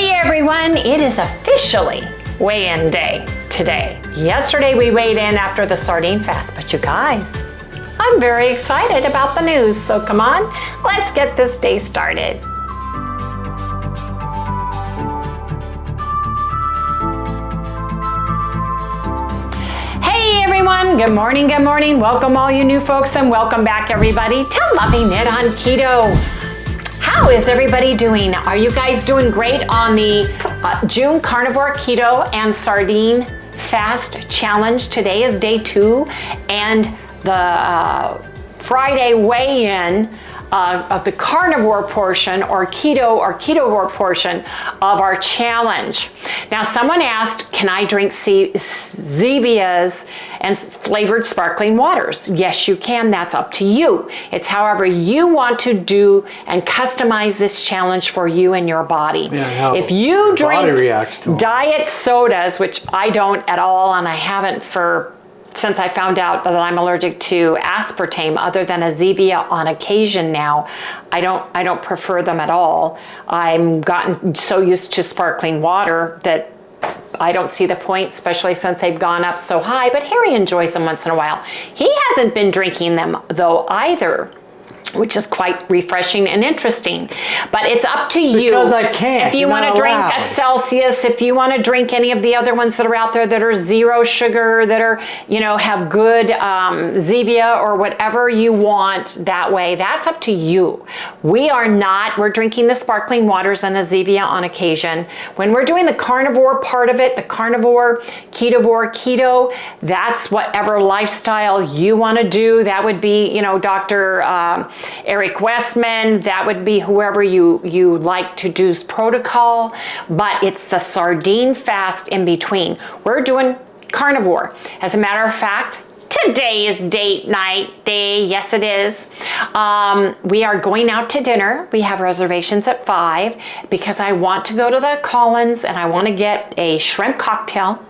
Hey everyone, it is officially weigh-in day today. Yesterday we weighed in after the sardine fast, but you guys, I'm very excited about the news. So come on, let's get this day started. Hey everyone, good morning, good morning. Welcome all you new folks and welcome back everybody to Loving It on Keto. How is everybody doing? Are you guys doing great on the June Carnivore Keto and Sardine Fast Challenge? Today is day 2 and the Friday weigh-in of the carnivore portion or ketovore portion of our challenge. Now someone asked, can I drink Zevias and flavored sparkling waters? Yes, you can. That's up to you. It's however you want to do and customize this challenge for you and your body. Yeah, if you drink diet sodas, which I don't at all, and I haven't since I found out that I'm allergic to aspartame, other than a Zevia on occasion now, I don't prefer them at all. I'm gotten so used to sparkling water that I don't see the point, especially since they've gone up so high, but Harry enjoys them once in a while. He hasn't been drinking them though either, which is quite refreshing and interesting. But it's up to you. Because I can't. If you want to drink a Celsius, if you want to drink any of the other ones that are out there that are zero sugar, that are, have good Zevia or whatever you want that way, that's up to you. We're drinking the sparkling waters and a Zevia on occasion. When we're doing the carnivore part of it, the carnivore, keto, that's whatever lifestyle you want to do. That would be, Dr. Eric Westman, that would be whoever you like to do's protocol, but it's the sardine fast in between. We're doing carnivore. As a matter of fact, today is date night day. Yes, it is. We are going out to dinner. We have reservations at 5 because I want to go to the Collins and I want to get a shrimp cocktail.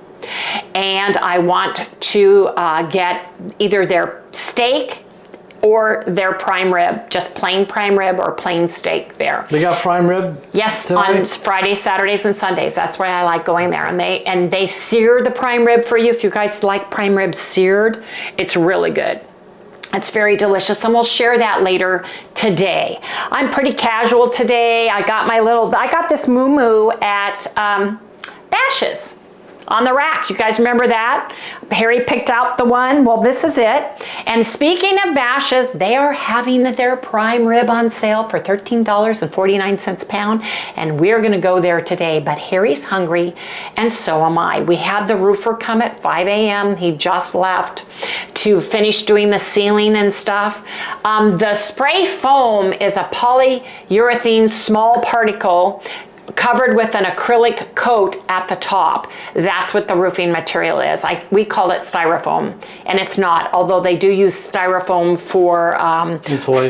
And I want to get either their steak or their prime rib, just plain prime rib or plain steak there. They got prime rib? Yes, tonight? On Fridays, Saturdays, and Sundays. That's why I like going there. And they sear the prime rib for you. If you guys like prime rib seared, it's really good. It's very delicious, and we'll share that later today. I'm pretty casual today. I got this moo-moo at Bash's. On the rack. You guys remember that? Harry picked out the one. Well, this is it. And speaking of Bash's, they are having their prime rib on sale for $13.49 a pound. And we're going to go there today. But Harry's hungry, and so am I. We had the roofer come at 5 a.m. He just left to finish doing the ceiling and stuff. The spray foam is a polyurethane small particle covered with an acrylic coat at the top. That's what the roofing material is. We call it styrofoam, and it's not, although they do use styrofoam for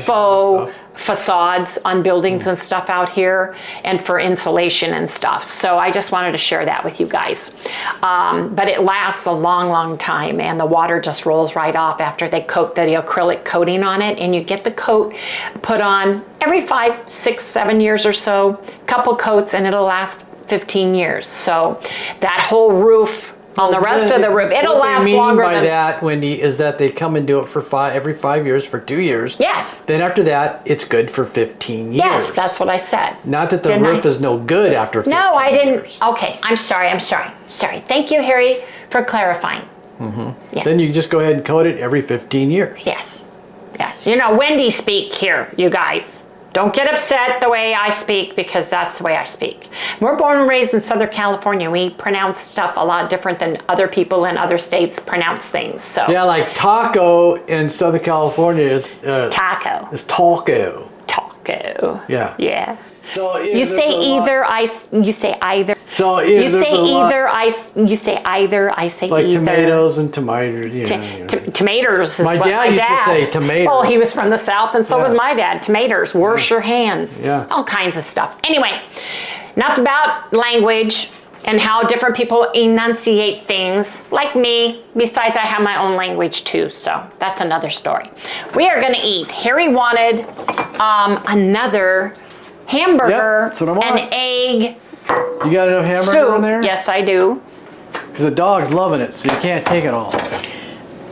faux facades on buildings and stuff out here, and for insulation and stuff. So I just wanted to share that with you guys. But it lasts a long time, and the water just rolls right off after they coat the acrylic coating on it, and you get the coat put on every 5, 6, 7 years or so, couple coats, and it'll last 15 years. So that whole roof, on the rest of the roof, it'll last longer than... What they mean by that, Wendy, is that they come and do it for every 5 years for 2 years. Yes. Then after that, it's good for 15 years. Yes, that's what I said. Not that the roof is no good after 15 years. No, I didn't. Okay, I'm sorry. Thank you, Harry, for clarifying. Mm-hmm. Yes. Then you just go ahead and coat it every 15 years. Yes. Wendy speak here, you guys. Don't get upset the way I speak, because that's the way I speak. We're born and raised in Southern California. We pronounce stuff a lot different than other people in other states pronounce things. So yeah, like taco in Southern California is taco. It's taco. Taco. Yeah. Yeah. So you say either. You say either. So you say either. You say either. I say either. Like tomatoes and tomatoes. Tomatoes. My dad used to say tomatoes. Oh, he was from the South, and so was my dad. Tomatoes. Wash your hands. Yeah. All kinds of stuff. Anyway, enough about language and how different people enunciate things, like me. Besides, I have my own language too, so that's another story. We are going to eat. Harry wanted another hamburger, an egg You got enough hamburger in there? Yes, I do. Because the dog's loving it, so you can't take it all.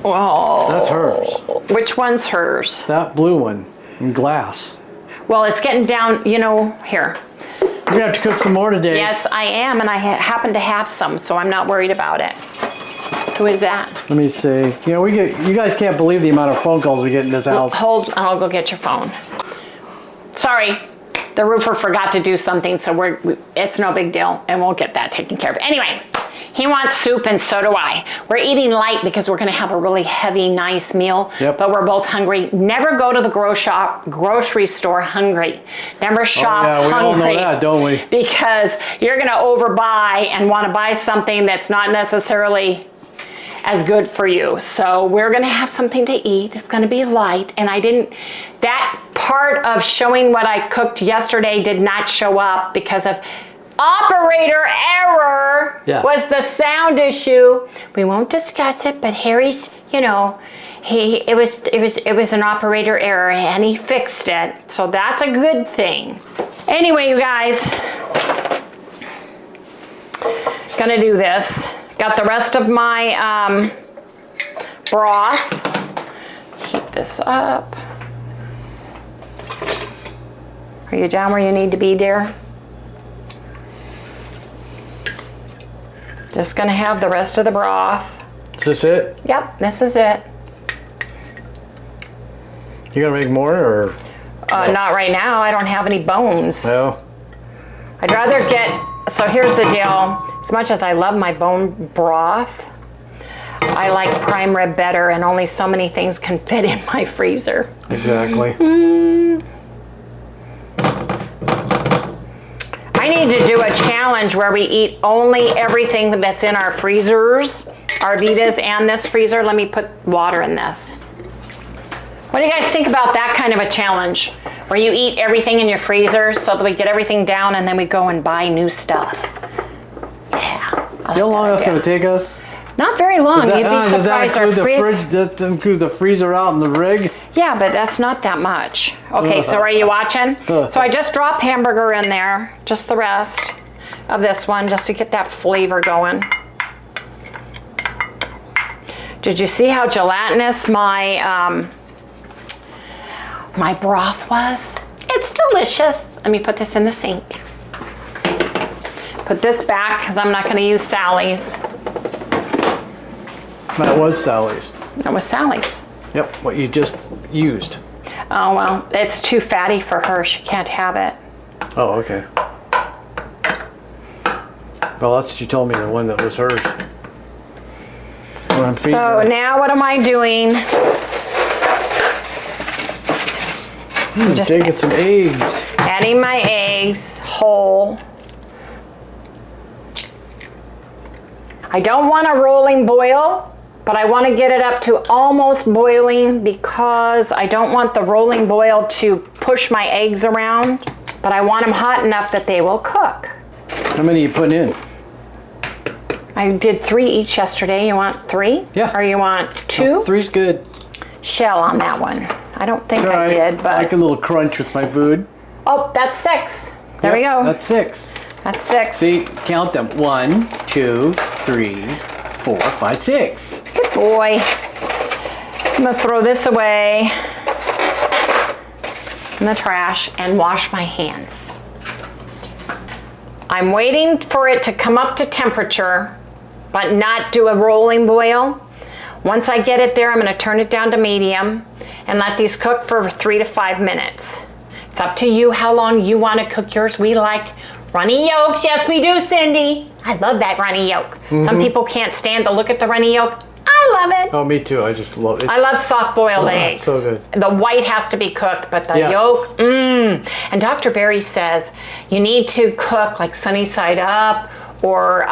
Oh. That's hers. Which one's hers? That blue one in glass. Well, it's getting down, you know, here. You're going to have to cook some more today. Yes, I am, and I happen to have some, so I'm not worried about it. Who is that? Let me see. You know, you guys can't believe the amount of phone calls we get in this house. Hold, I'll go get your phone. Sorry, the roofer forgot to do something, so it's no big deal, and we'll get that taken care of. Anyway, he wants soup, and so do I. We're eating light because we're gonna have a really heavy, nice meal, but we're both hungry. Never go to the grocery store hungry. Never shop hungry. We all know that, don't we? Because you're gonna overbuy and wanna buy something that's not necessarily as good for you. So we're gonna have something to eat. It's gonna be light, and that part of showing what I cooked yesterday did not show up because of operator error. Was the sound issue. We won't discuss it, but Harry's, you know, it was an operator error and he fixed it. So that's a good thing. Anyway, you guys, gonna do this. Got the rest of my broth. Heat this up. Are you down where you need to be, dear? Just gonna have the rest of the broth. Is this it? Yep, this is it. You gonna make more, or? Not right now, I don't have any bones. No. I'd rather so here's the deal. As much as I love my bone broth, I like prime rib better, and only so many things can fit in my freezer. Exactly. I need to do a challenge where we eat only everything that's in our freezers, our Vitas and this freezer. Let me put water in this. What do you guys think about that kind of a challenge? Where you eat everything in your freezer so that we get everything down and then we go and buy new stuff. Yeah. How long that's going to take us? Not very long. You'd be surprised. That includes the freezer out in the rig? Yeah, but that's not that much. Okay, so are you watching? So I just dropped hamburger in there, just the rest of this one, just to get that flavor going. Did you see how gelatinous my my broth was? It's delicious. Let me put this in the sink. Put this back because I'm not going to use Sally's. That was Sally's. That was Sally's. Yep, what you just used. Oh, well, it's too fatty for her. She can't have it. Oh, okay. Well, that's what you told me, the one that was hers. So now what am I doing? I'm just taking some eggs. Adding my eggs whole. I don't want a rolling boil, but I want to get it up to almost boiling because I don't want the rolling boil to push my eggs around, but I want them hot enough that they will cook. How many are you putting in? I did 3 each yesterday. You want 3? Yeah. Or you want 2? No, 3's good. Shell on that one. I don't think I did, but I like a little crunch with my food. Oh, that's 6. There we go. That's 6. That's 6. See, count them. 1, 2, 3, 4, 5, 6. Good boy. I'm gonna throw this away in the trash and wash my hands. I'm waiting for it to come up to temperature, but not do a rolling boil. Once I get it there, I'm gonna turn it down to medium and let these cook for 3 to 5 minutes. It's up to you how long you wanna cook yours. We like runny yolks. Yes, we do, Cindy. I love that runny yolk. Some people can't stand to look at the runny yolk. I love it. Oh, me too. I just love it. I love soft-boiled eggs. So good. The white has to be cooked, but the yolk, And Dr. Berry says you need to cook like sunny side up or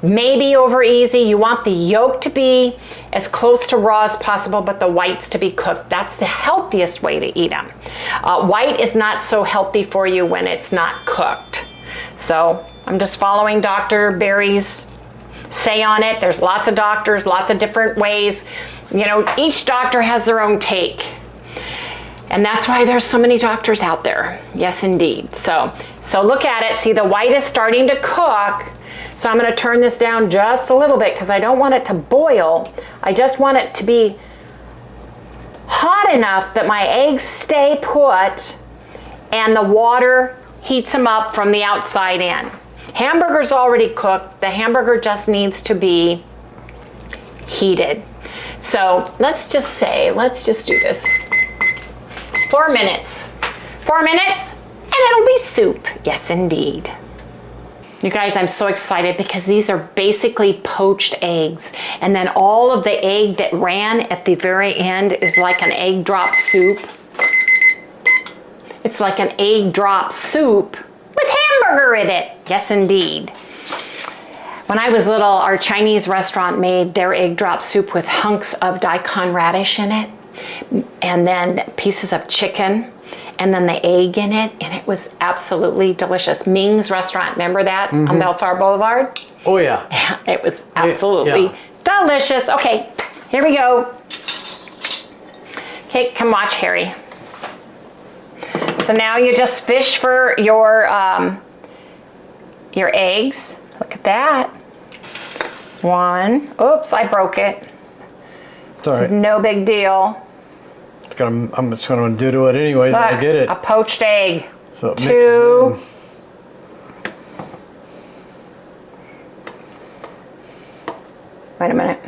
maybe over easy. You want the yolk to be as close to raw as possible, but the whites to be cooked. That's the healthiest way to eat them. White is not so healthy for you when it's not cooked. So I'm just following Dr. Berry's say on it. There's lots of doctors, lots of different ways. You know, each doctor has their own take. And that's why there's so many doctors out there. Yes, indeed. So So look at it, see the white is starting to cook. So I'm gonna turn this down just a little bit because I don't want it to boil. I just want it to be hot enough that my eggs stay put and the water heats them up from the outside in. Hamburger's already cooked. The hamburger just needs to be heated. So let's just do this. 4 minutes. 4 minutes and it'll be soup. Yes, indeed. You guys, I'm so excited because these are basically poached eggs. And then all of the egg that ran at the very end is like an egg drop soup. It's like an egg drop soup with hamburger in it. Yes, indeed. When I was little, our Chinese restaurant made their egg drop soup with hunks of daikon radish in it, and then pieces of chicken, and then the egg in it, and it was absolutely delicious. Ming's restaurant, remember that on Bellflower Boulevard? Oh yeah. It was absolutely delicious. Okay, here we go. Okay, come watch Harry. So now you just fish for your eggs. Look at that. One. Oops, I broke it. It's all right. No big deal. I'm just gonna do to it anyways. Look, I get it. a poached egg. So it 2. mixes Wait a minute.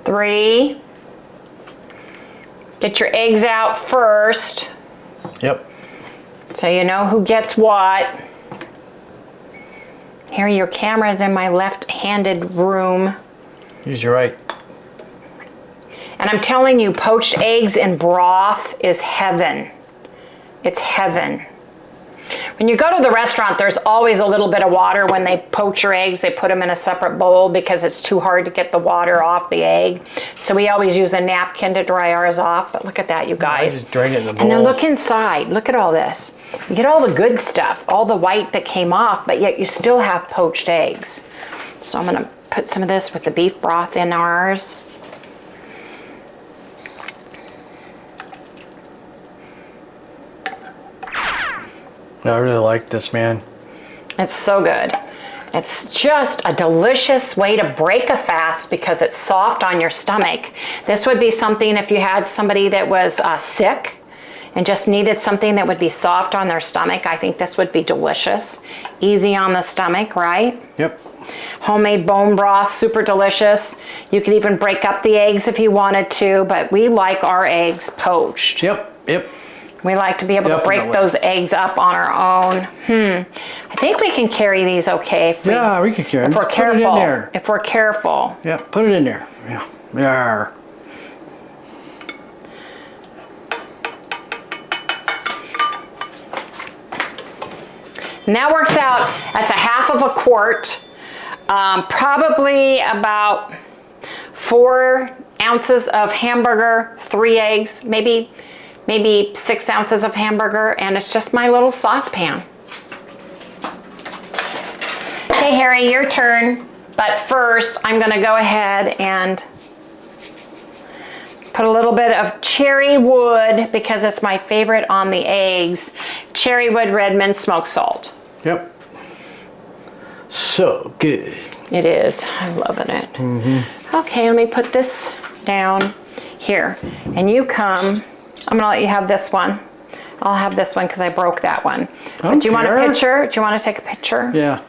3. Get your eggs out first. Yep. So you know who gets what. Harry, your camera is in my left-handed room. Use your right. And I'm telling you, poached eggs in broth is heaven. It's heaven. When you go to the restaurant, there's always a little bit of water. When they poach your eggs, they put them in a separate bowl because it's too hard to get the water off the egg. So we always use a napkin to dry ours off. But look at that, you guys. I just drain it in the bowl. And then look inside. Look at all this. You get all the good stuff, all the white that came off, but yet you still have poached eggs. So I'm gonna put some of this with the beef broth in ours. I really like this, man. It's so good. It's just a delicious way to break a fast because it's soft on your stomach. This would be something if you had somebody that was sick and just needed something that would be soft on their stomach. I think this would be delicious. Easy on the stomach, right? Yep. Homemade bone broth, super delicious. You could even break up the eggs if you wanted to, but we like our eggs poached. Yep. Yep. We like to be able to break those eggs up on our own. I think we can carry these okay. If we can carry them. If we're careful. Put it in there. If we're careful. Yeah, put it in there. Yeah. Yeah. And that works out, that's a half of a quart, probably about 4 ounces of hamburger, 3 eggs, maybe 6 ounces of hamburger, and it's just my little saucepan. Okay, Harry, your turn. But first, I'm gonna go ahead and put a little bit of cherry wood because it's my favorite on the eggs. Cherry wood Redmond smoked salt. Yep. So good. It is. I'm loving it. Okay, let me put this down here. And you come. I'm gonna let you have this one. I'll have this one because I broke that one. But do you want a picture? Do you want to take a picture? Yeah.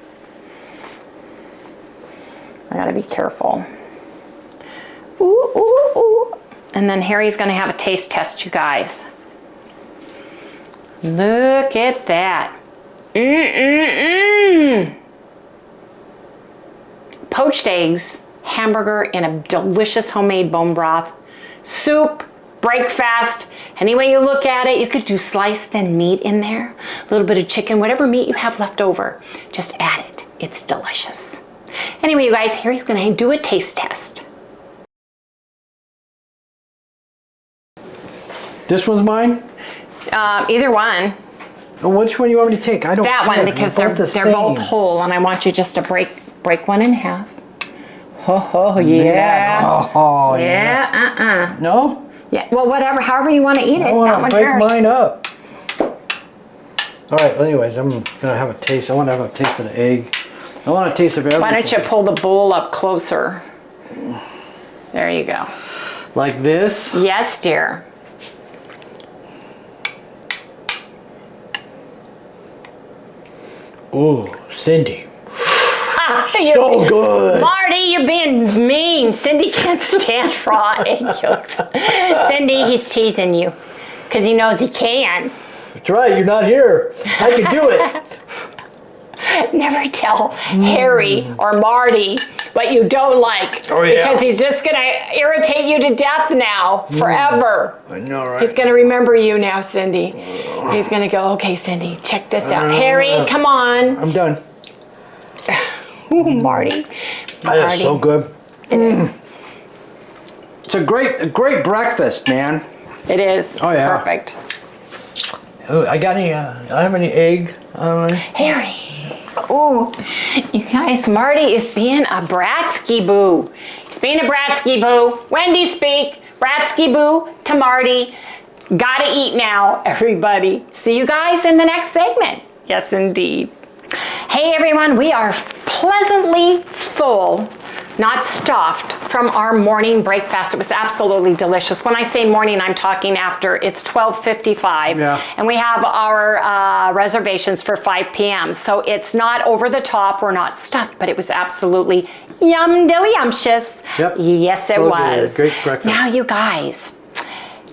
I gotta be careful. Ooh, ooh, ooh. And then Harry's gonna have a taste test, you guys. Look at that. Poached eggs, hamburger, and a delicious homemade bone broth. Soup, breakfast, any way you look at it. You could do sliced thin meat in there, a little bit of chicken, whatever meat you have left over, just add it. It's delicious. Anyway, you guys, Harry's gonna do a taste test. This one's mine? Either one. Which one you want me to take? I don't That care. one, because they're both whole, and I want you just to break one in half. Oh, yeah. Oh, Yeah, No? Yeah, well, whatever, however you want to eat it. I want to break mine up. All right, well, anyways, I'm going to have a taste. I want to have a taste of the egg. I want a taste of everything. Why don't you pull the bowl up closer? There you go. Like this? Yes, dear. Ooh, Cindy. So good. Marty, you're being mean. Cindy can't stand raw egg yolks. Cindy, he's teasing you because he knows he can. That's right, you're not here. I can do it. Never tell Harry or Marty what you don't like. Oh, yeah. Because he's just going to irritate you to death now, forever. I know, right? He's going to remember you now, Cindy. He's going to go, okay, Cindy, check this out. Harry, come on. I'm done. Ooh, Marty. That is so good. It's a great breakfast, man. It is. Oh, yeah. Perfect. Ooh, I got any, I have any egg? Harry. Oh, you guys, Marty is being a Bratsky boo. He's being a Bratsky boo. Wendy speak. Bratsky boo to Marty. Gotta eat now, everybody. See you guys in the next segment. Yes, indeed. Hey, everyone, we are pleasantly full, not stuffed, from our morning breakfast. It was absolutely delicious. When I say morning, I'm talking after. It's 12:55, yeah. And we have our reservations for 5 p.m. So it's not over the top. We're not stuffed, but it was absolutely yum-dilly-umptious. Yep. Yes, it So was. good. Great breakfast. Now, you guys,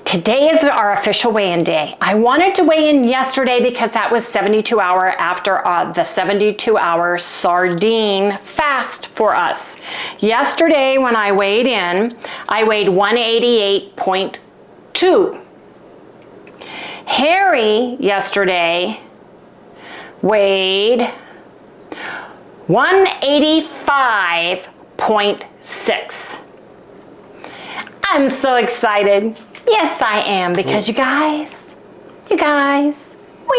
today is our official weigh-in day. I wanted to weigh in yesterday because that was 72 hour after the 72-hour sardine fast for us. Yesterday when I weighed in, I weighed 188.2. Harry yesterday weighed 185.6. I'm so excited. Yes, I am, because you guys, we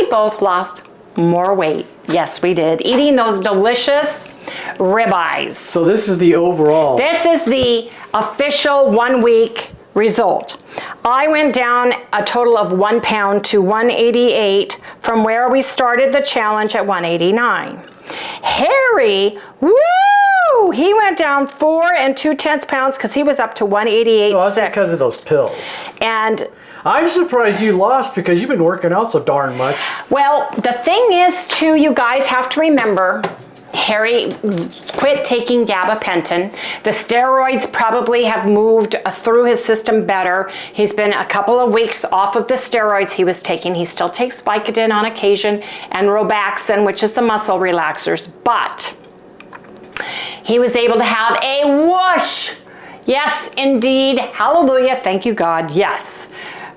both lost more weight. Yes, we did. Eating those delicious ribeyes. So this is the overall. This is the official 1 week result. I went down a total of 1 pound to 188 from where we started the challenge at 189. Harry, woo! He went down 4 2/10 pounds because he was up to 188.6. Oh, that's because of those pills. And I'm surprised you lost because you've been working out so darn much. well, the thing is too, you guys have to remember, Harry quit taking gabapentin. The steroids probably have moved through his system better. He's been a couple of weeks off of the steroids he was taking. He still takes Vicodin on occasion and Robaxin, which is the muscle relaxers, but he was able to have a whoosh. Yes, indeed. Hallelujah. Thank you, God. Yes.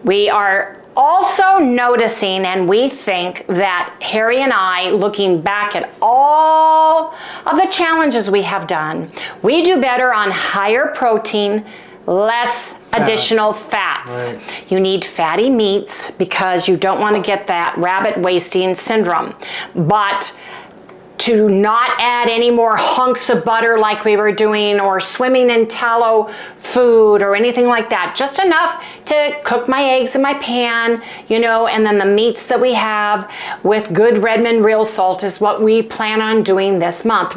We are also noticing, and we think that Harry and I, looking back at all of the challenges we have done, we do better on higher protein, less additional fats. Right. You need fatty meats because you don't want to get that rabbit wasting syndrome. But to not add any more hunks of butter like we were doing, or swimming in tallow food or anything like that. Just enough to cook my eggs in my pan, you know, and then the meats that we have with good REDMOND Real Salt is what we plan on doing this month.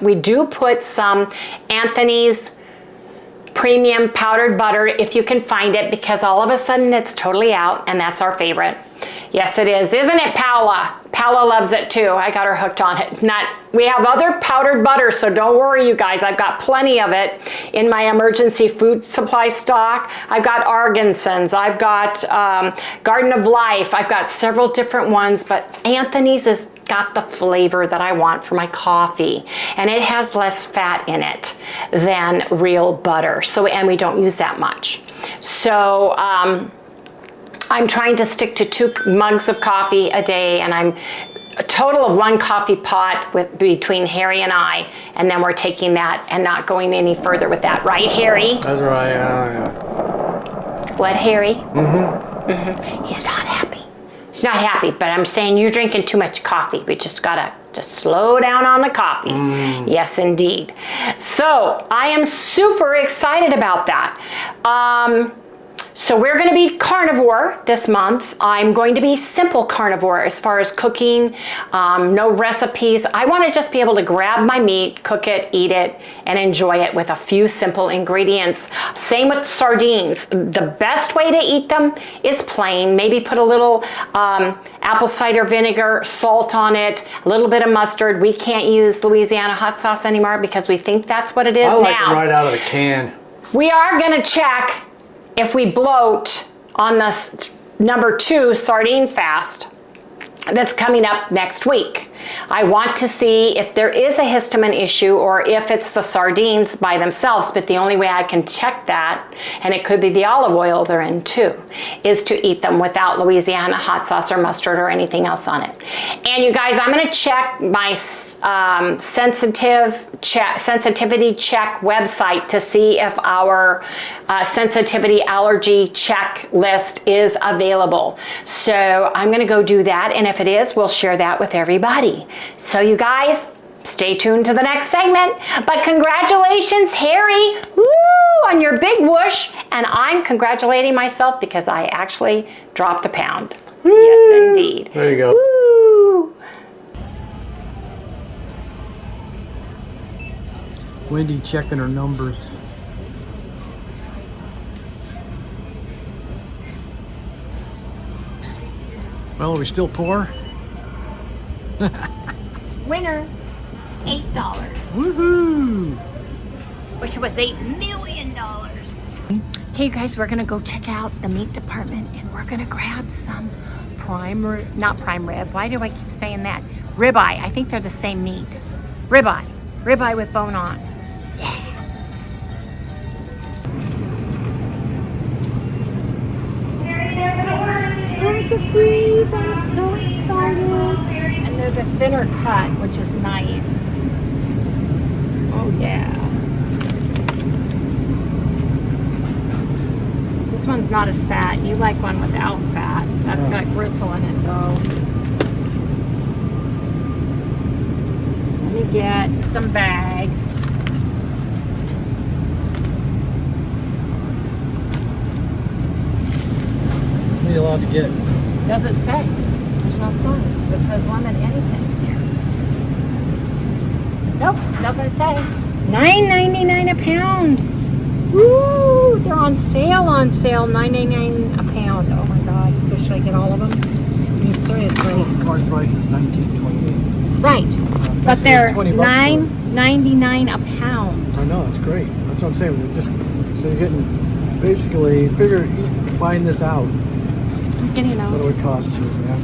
We do put some Anthony's premium powdered butter if you can find it, because all of a sudden it's totally out, and that's our favorite. Yes, it is. Isn't it, Paula? Paula loves it too. I got her hooked on it. We have other powdered butter, so don't worry, you guys. I've got plenty of it in my emergency food supply stock. I've got Argansons. I've got Garden of Life. I've got several different ones, but Anthony's has got the flavor that I want for my coffee, and it has less fat in it than real butter. So, and we don't use that much. So, I'm trying to stick to 2 mugs of coffee a day, and I'm a total of 1 coffee pot between Harry and I, and then we're taking that and not going any further with that. Right, Harry? That's right, yeah. What, Harry? Mm-hmm. He's not happy. He's not happy, but I'm saying you're drinking too much coffee. We just gotta slow down on the coffee. Yes, indeed. So I am super excited about that. So we're going to be carnivore this month. I'm going to be simple carnivore as far as cooking, no recipes. I want to just be able to grab my meat, cook it, eat it, and enjoy it with a few simple ingredients. Same with sardines. The best way to eat them is plain. Maybe put a little apple cider vinegar, salt on it, a little bit of mustard. We can't use Louisiana hot sauce anymore because we think that's what it is I like now. them right out of the can. We are going to check if we bloat on the number 2 sardine fast that's coming up next week. I want to see if there is a histamine issue or if it's the sardines by themselves, but the only way I can check that, and it could be the olive oil they're in too, is to eat them without Louisiana hot sauce or mustard or anything else on it. And you guys, I'm going to check my sensitivity check website to see if our sensitivity allergy checklist is available. So I'm going to go do that, and if it is, we'll share that with everybody. So you guys, stay tuned to the next segment. But congratulations, Harry, woo, on your big whoosh. And I'm congratulating myself because I actually dropped a pound. Woo. Yes, indeed. There you go. Woo. Wendy checking her numbers. Well, are we still poor? Winner, $8. Woohoo! Wish it was $8 million. Okay, you guys, we're gonna go check out the meat department and we're gonna grab some not prime rib. Why do I keep saying that? Ribeye. I think they're the same meat. Ribeye. Ribeye with bone on. Yeah. Look at these. I'm so excited. And they're the thinner cut, which is nice. Oh yeah. This one's not as fat. You like one without fat. That's got gristle in it though. Let me get some bags. What are you allowed to get? Does it say? There's no sign that says limit anything here. Nope, doesn't say. $9.99 a pound. Woo! They're on sale, $9.99 a pound. Oh my God! So should I get all of them? I mean, seriously. This card price is $19.28. Right, So but they're $20 $9.99 a pound. I know, that's great. That's what I'm saying. They're just so you're getting basically buying this out. I'm getting What those. it would cost you? Yeah.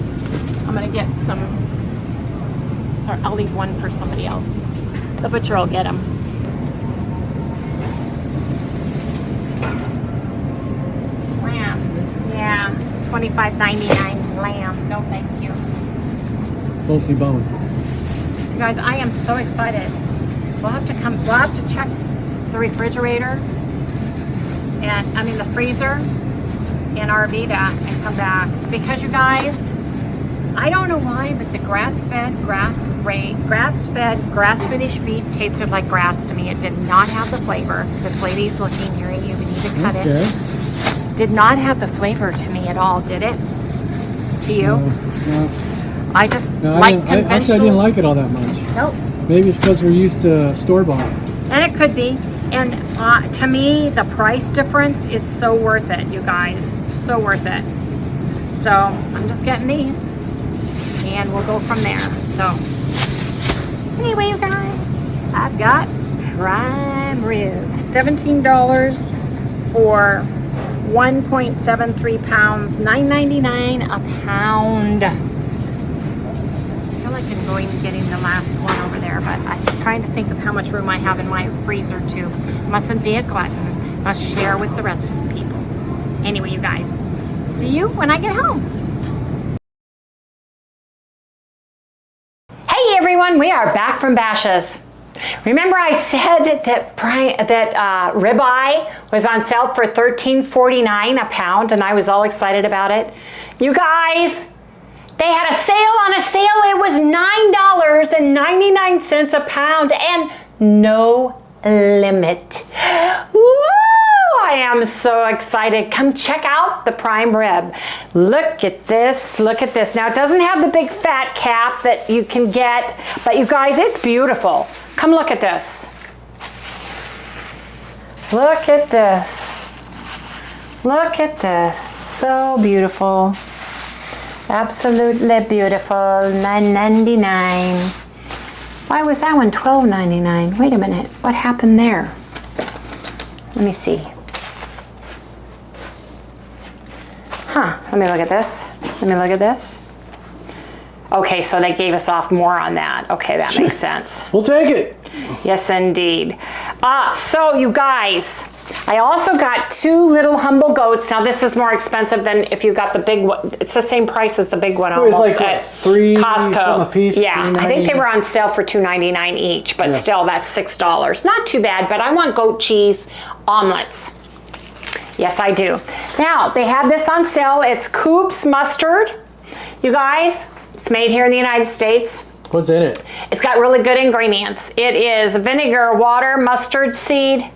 I'm gonna get some. Sorry, I'll leave one for somebody else. The butcher will get them. Lamb, yeah, $25.99 lamb. No, thank you. Mostly bone. You guys, I am so excited. We'll have to check the refrigerator and the freezer in Arvida and come back, because you guys, I don't know why, but the grass-fed, grass-finished beef tasted like grass to me. It did not have the flavor. This lady's looking here at you. We need to cut it. Did not have the flavor to me at all, did it? To you? No. I just No, like actually, I conventional. didn't like it all that much. Nope. Maybe it's because we're used to store-bought. And it could be. And to me, the price difference is so worth it, you guys. So worth it. So I'm just getting these. And we'll go from there. So anyway, you guys, I've got prime rib. $17 for 1.73 pounds. $9.99 a pound. I feel like I'm going and getting the last one over there, but I'm trying to think of how much room I have in my freezer too. Mustn't be a glutton. Must share with the rest of the people. Anyway, you guys, see you when I get home. Hey everyone, we are back from Bashas'. Remember I said that ribeye was on sale for $13.49 a pound, and I was all excited about it. You guys, they had a sale on a sale. It was $9.99 a pound and no limit. Woo! I am so excited. Come check out the prime rib. Look at this, look at this. Now it doesn't have the big fat calf that you can get, but you guys, it's beautiful. Come look at this. Look at this. Look at this, so beautiful. Absolutely beautiful, $9.99. Why was that one $12.99? Wait a minute, what happened there? Let me see. Huh, let me look at this. Let me look at this. Okay, so they gave us off more on that. Okay, that makes sense. We'll take it. Yes, indeed. So you guys, I also got 2 little humble goats. Now this is more expensive than if you got the big one. It's the same price as the big one It was almost like at $3 Costco. a piece. Yeah, I think they were on sale for $2.99 each, but still that's $6. Not too bad, but I want goat cheese omelets. Yes, I do. Now, they have this on sale. It's Coop's mustard. You guys, it's made here in the United States. What's in it? It's got really good ingredients. It is vinegar, water, mustard seed,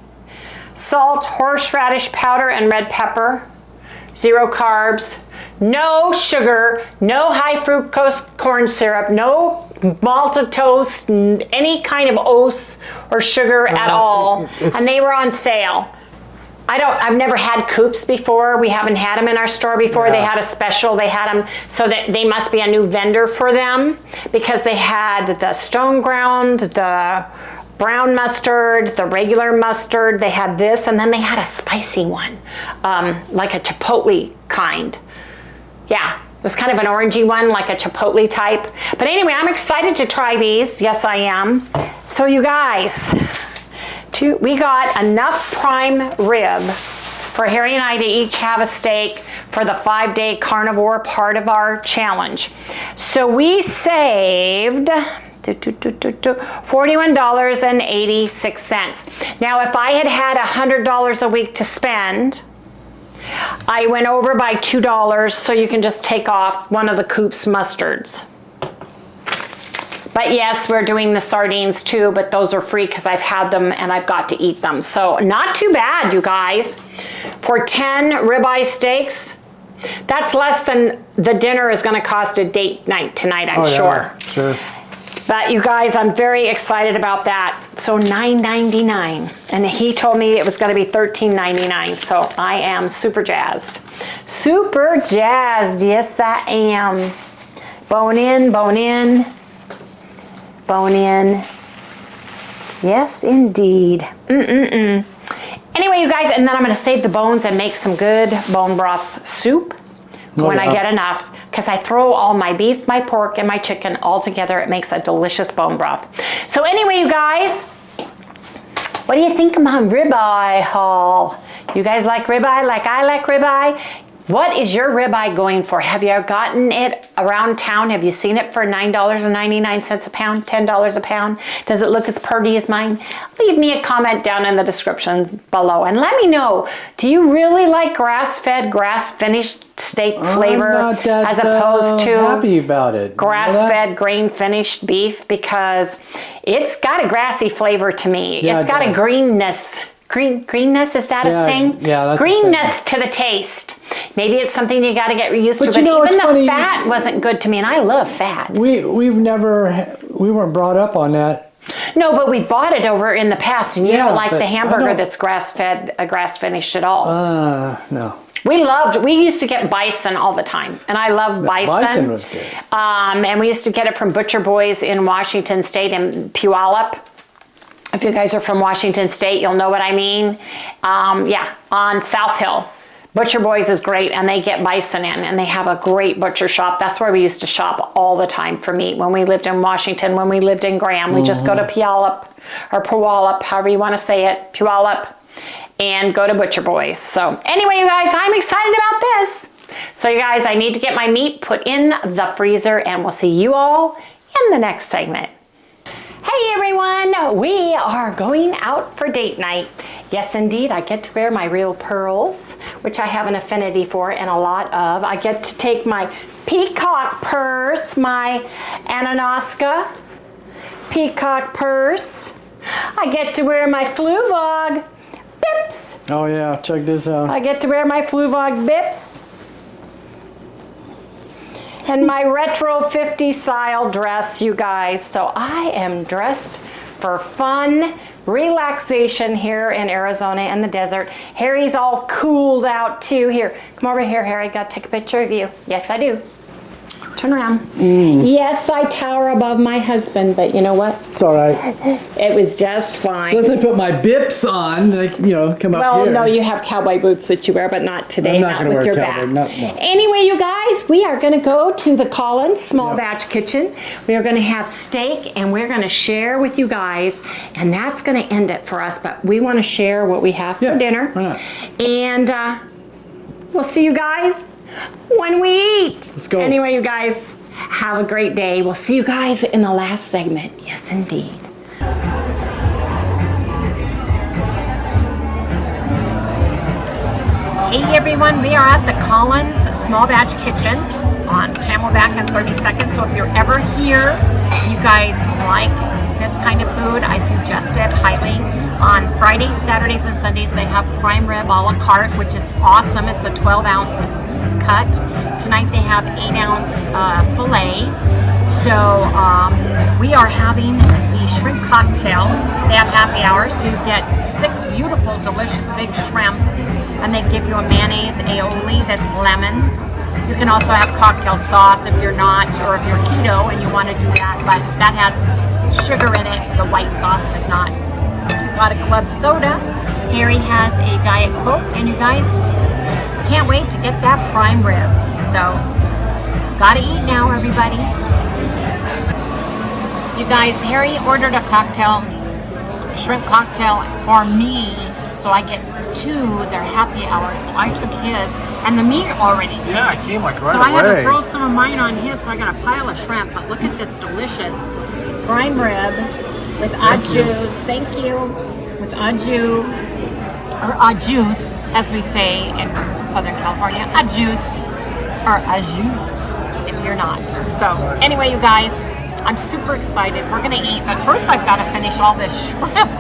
salt, horseradish powder, and red pepper. 0 carbs, no sugar, no high fructose corn syrup, no maltose, any kind of oats or sugar at all. And they were on sale. I've never had Coops before. We haven't had them in our store before. They had a special. They had them, so that they must be a new vendor for them, because they had the stone ground, the brown mustard, the regular mustard. They had this, and then they had a spicy one, like a chipotle kind. Yeah, it was kind of an orangey one, like a chipotle type. But anyway, I'm excited to try these. Yes, I am. So you guys, we got enough prime rib for Harry and I to each have a steak for the 5-day carnivore part of our challenge. So we saved $41.86. Now, if I had $100 a week to spend, I went over by $2, so you can just take off one of the Coop's mustards. But yes, we're doing the sardines too, but those are free because I've had them and I've got to eat them. So not too bad, you guys. For 10 ribeye steaks, that's less than the dinner is going to cost a date night tonight, I'm sure. Sure. But you guys, I'm very excited about that. So $9.99, and he told me it was going to be $13.99. So I am super jazzed. Super jazzed. Yes, I am. Bone in, bone in. Bone in. Yes, indeed. Anyway, you guys, and then I'm going to save the bones and make some good bone broth soup when I get enough, because I throw all my beef, my pork, and my chicken all together. It makes a delicious bone broth. So anyway, you guys, what do you think of my ribeye haul? You guys like ribeye like I like ribeye? What is your ribeye going for? Have you gotten it around town? Have you seen it for $9.99 a pound, $10 a pound? Does it look as pretty as mine? Leave me a comment down in the description below and let me know. Do you really like grass-fed, grass-finished steak flavor as opposed to happy about it. grass-fed, grain-finished beef? Because it's got a grassy flavor to me. Yeah, it's got a greenness. Greenness, is that a thing? Yeah, that's greenness to the taste. Maybe it's something you got to get used to. But you know, even the funny, fat wasn't good to me, and I love fat. We weren't brought up on that. No, but we bought it over in the past, and you don't like but the hamburger that's grass-fed, grass-finished at all. No. We used to get bison all the time, and I love bison. Bison was good. And we used to get it from Butcher Boys in Washington State in Puyallup. If you guys are from Washington State, you'll know what I mean. Yeah, on South Hill. Butcher Boys is great, and they get bison in, and they have a great butcher shop. That's where we used to shop all the time for meat when we lived in Washington, when we lived in Graham. We just go to Puyallup, or Puyallup, however you want to say it, Puyallup, and go to Butcher Boys. So anyway, you guys, I'm excited about this. So you guys, I need to get my meat put in the freezer, and we'll see you all in the next segment. Hey everyone, we are going out for date night. Yes, indeed, I get to wear my real pearls, which I have an affinity for and a lot of. I get to take my peacock purse, my Ananaska peacock purse. I get to wear my Fluvog bips. Oh yeah, check this out. I get to wear my Fluvog bips. And my retro 50s style dress, you guys. So I am dressed for fun, relaxation here in Arizona in the desert. Harry's all cooled out too. Here, come over here, Harry. Got to take a picture of you. Yes, I do. Turn around. Yes, I tower above my husband, but you know what? It's all right. It was just fine. Unless I put my bips on, like, you know, come up Well, here. no, you have cowboy boots that you wear, but not today, I'm not not gonna with wear your cowboy, back. no. Anyway, you guys, we are going to go to the Collins Small Yep. Batch Kitchen. We are going to have steak, and we're going to share with you guys, and that's going to end it for us, but we want to share what we have for Yeah, dinner. why not? And we'll see you guys when we eat. Let's go. Anyway, you guys, have a great day. We'll see you guys in the last segment. Yes, indeed. Hey everyone, we are at the Collins Small Batch Kitchen on Camelback and 32nd. So if you're ever here, you guys like this kind of food, I suggest it highly. On Fridays, Saturdays, and Sundays, they have prime rib a la carte, which is awesome. It's a 12-ounce cut. Tonight they have 8-ounce filet. So we are having the shrimp cocktail. They have happy hours, so you get 6 beautiful, delicious big shrimp, and they give you a mayonnaise aioli that's lemon. You can also have cocktail sauce if you're not, or if you're keto and you want to do that, but that has sugar in it. The white sauce does not. Got a club soda. Harry has a Diet Coke, and you guys can't wait to get that prime rib. So, gotta eat now, everybody. You guys, Harry ordered a cocktail, shrimp cocktail for me, so I get 2. They're happy hours, so I took his, and the meat already. Yeah, it came like right So I had to throw some of mine on his, so I got a pile of shrimp. But look at this delicious prime rib with au jus. Thank you. With au jus, or au juice, as we say in Southern California. Au juice, or au jus, if you're not. So anyway, you guys, I'm super excited. We're gonna eat, but first I've got to finish all this shrimp.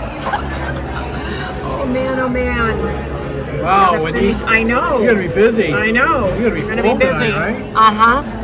Oh man, oh man. Wow, Wendy. I know. You're gonna be busy. I know. You're gonna be We're full busy. tonight, right? Uh-huh.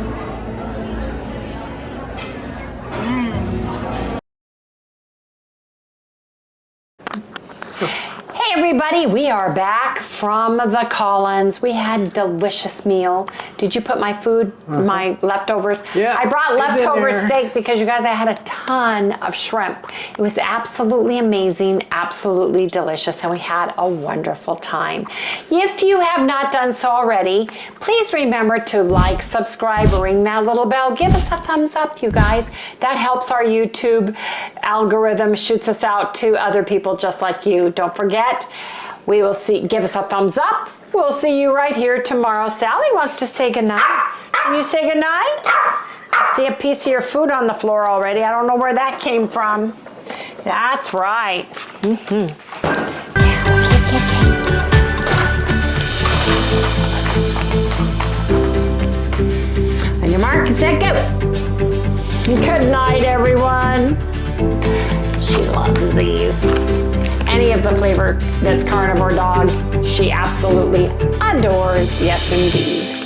Hey everybody, we are back from the Collins. We had a delicious meal. Did you put my food, my leftovers? Yeah, I brought it's in leftover there. steak because you guys, I had a ton of shrimp. It was absolutely amazing, absolutely delicious, and we had a wonderful time. If you have not done so already, please remember to like, subscribe, ring that little bell. Give us a thumbs up, you guys. That helps our YouTube algorithm, shoots us out to other people just like you. Don't forget, we will see, give us a thumbs up. We'll see you right here tomorrow. Sally wants to say goodnight. Can you say goodnight? See a piece of your food on the floor already. I don't know where that came from. That's right. On your mark, set, go. Good night, everyone. She loves these. Any of the flavor that's carnivore dog, she absolutely adores. Yes, indeed.